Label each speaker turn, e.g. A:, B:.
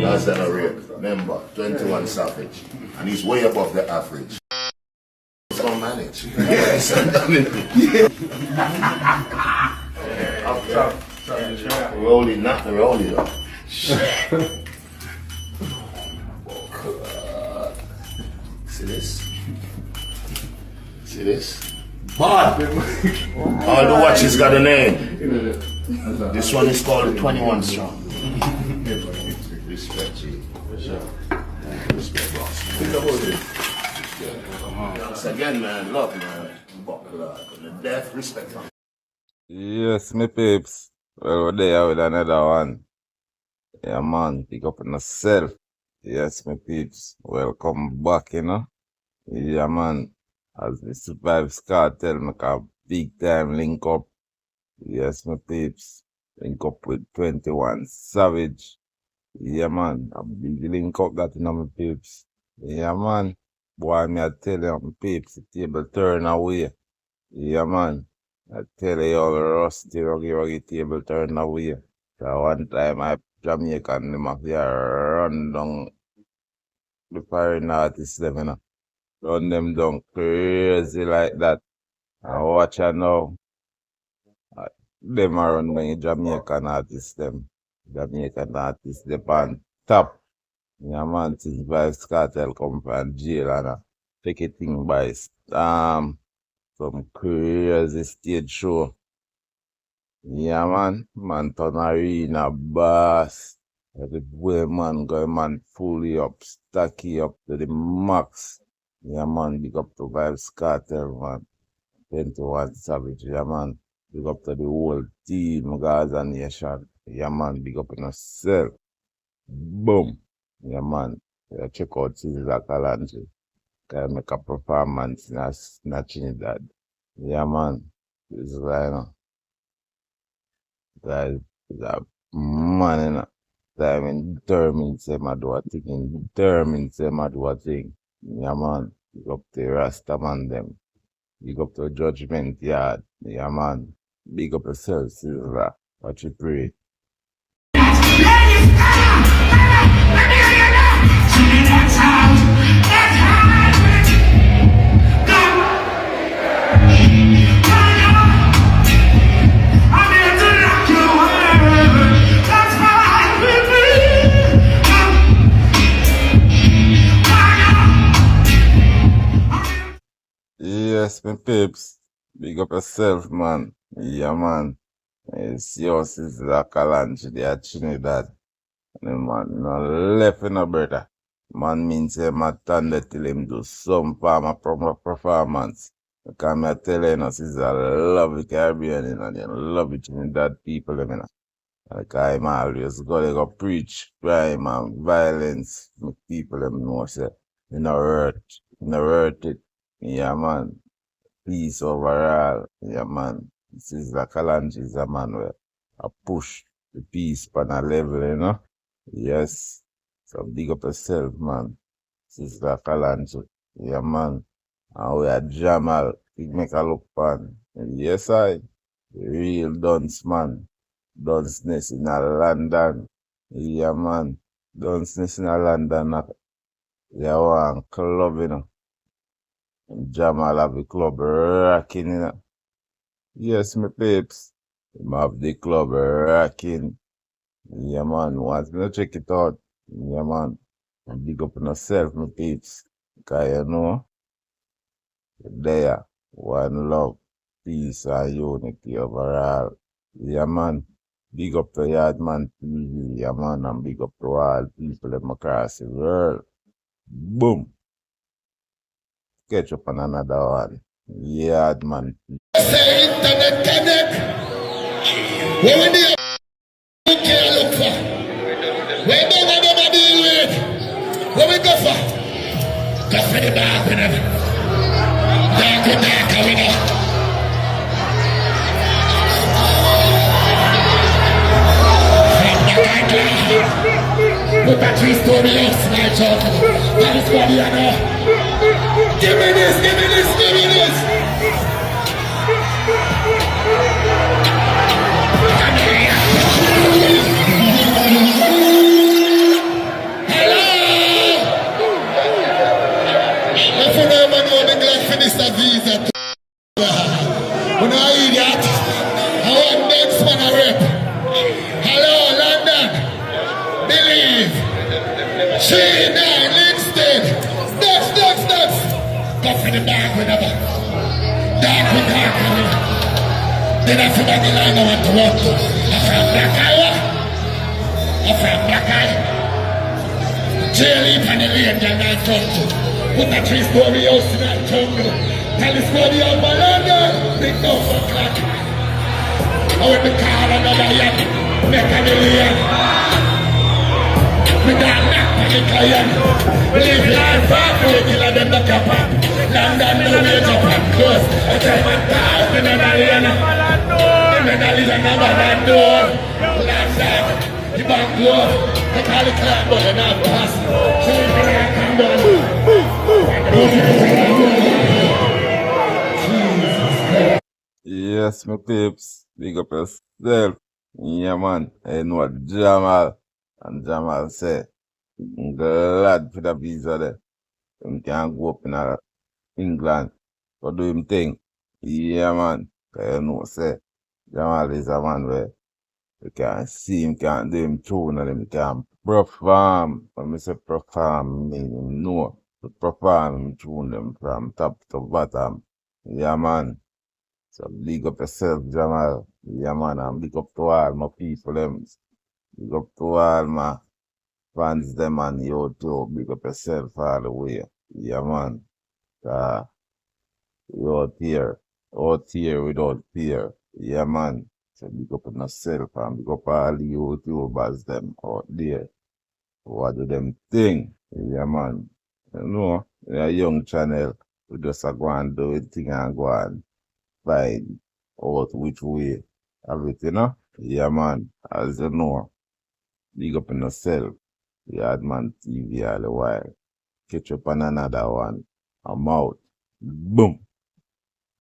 A: Gaza and a rape. Remember, 21 Savage. And he's way above the average. He's gonna manage. Rolling, not the rolling though. See this? See this? All the watches got a name. This one is called 21 Strong. Respect, G. Respect, boss. Once again, man, love, man. The death, respect, man.
B: Yes, me peeps. Well, we're there with another one. Yeah, man, pick up on yourself. Yes, me peeps. Welcome back, you know. Yeah, man. As this Vybz Kartel make a big time link up. Yes, my peeps. Link up with 21 Savage. Yeah, man. A big link up that, you know, my peeps. Yeah, man. Boy, me I tell you, my peeps, the table turn away. Yeah, man. I tell you, all rusty, ruggy table turn away. So one time, I Jamaican, them have run down the foreign artists, them, you know. Run them down crazy like that. And watch out now. Them are run by Jamaican artists, them. Jamaican artists, they on top. Yeah, man, since Vybz Kartel come from jail and take a thing by some crazy stage show. Yeah, man. Man turn arena boss. The way man go, man, fully up, stacky up to the max. Yeah, man, big up to Vybz Kartel, man. 21 Savage, yeah, man. Big up to the whole team, Gaza Nation. Yeah, man, big up on yourself. Boom. Yeah, man. Yeah, check out Sizzla Kalonji. Can make a performance in Trinidad. Yeah, man. This is like, you know. Guys, is a man, you know. I'm determined to say I do a thing. Determined to say I do a thing. Yeah, man. Big up to Rasta man them. Big up to Judgment Yard. Yeah, man. Big up yourself, Sizzla. What you pray. Yes, my peeps. Big up yourself, man. Yeah, man. It's yours, Sizzla Kalonji, they are Trinidad. Man, no left in a brother. Man means say my thunder till him do some form of performance. Because I tell you, Sizzla love the Caribbean, you know, they love it Trinidad people, you know. Because I'm always go preach crime and violence. Make people them know, say, you know, hurt it. Yeah, man. Peace overall. Yeah, man. Sizzla Kalonji is a man where I push the peace on a level, you know. Yes. So big up yourself, man. Sizzla Kalonji. Yeah, man. And we are Jamal. Big make a look pan. Yes, I. Real dunce, man. Dunceness in a London. Yeah, man. Dunceness in a London. Yeah, one club, you know. Jamal have the club rocking, you know. Yes, my peeps. Him have the club rocking. Yeah, man. Once me check it out. Yeah, man. And big up on yourself, my peeps. Because you know, there, one love, peace, and unity overall. Yeah, man. Big up to Yardman TV. Yeah, man. And big up to all people them across the world. Boom. Catch up on another one. Yardman.
C: Say internet connect. What we need can't look for. We don't want to deal with. What we go for? Go for the dark with them. Dark with dark, we know. From the right line. Put that 3-story house, my child. That is what you know. Give me this, give me this, give me this. one next one I rep. Hello, London. Believe. 3-9 Linston. Next. Go for the dark whenever. Dark with dark. Then I forgot the line I want to walk to. I'm from Black Eye. I'm from Black Eye. Jelly and the ranger and I come to. Put a 3-story house in that jungle. Tell the story of my London. Big no for clock. I want to call another yet. Make a million. We got knock on the client. We live life far from the killer them the cap up. London the way up and close. I tell my town in an arena. The medal is another man door. London, the back door. They call the club but they're not pass. So we can come down.
B: Yes, my tips. Big up yourself. Yeah, man. I know what Jamal. And Jamal say, I'm glad for the visa there. Him can go up in England for do him thing. Yeah, man. You know, say, Jamal is a man where you can see him, can do him tune, and him can perform. When I say perform, meaning no. To perform him tune them from top to bottom. Yeah, man. So big up yourself, Jamal. Yeah, man. And big up to all my people, them. Big up to all my fans, them and you too. Big up yourself all the way. Yeah, man. You out here without fear. Yeah, man. So big up on yourself and big up all the YouTubers, them out there. What do them thing? Yeah, man. You know, we a young channel. We just go and do it thing and go and find out which way of it, you know? Yeah, man. As you know. Big up on yourself. Yardman TV all the while. Catch up on another one. I'm out. Boom.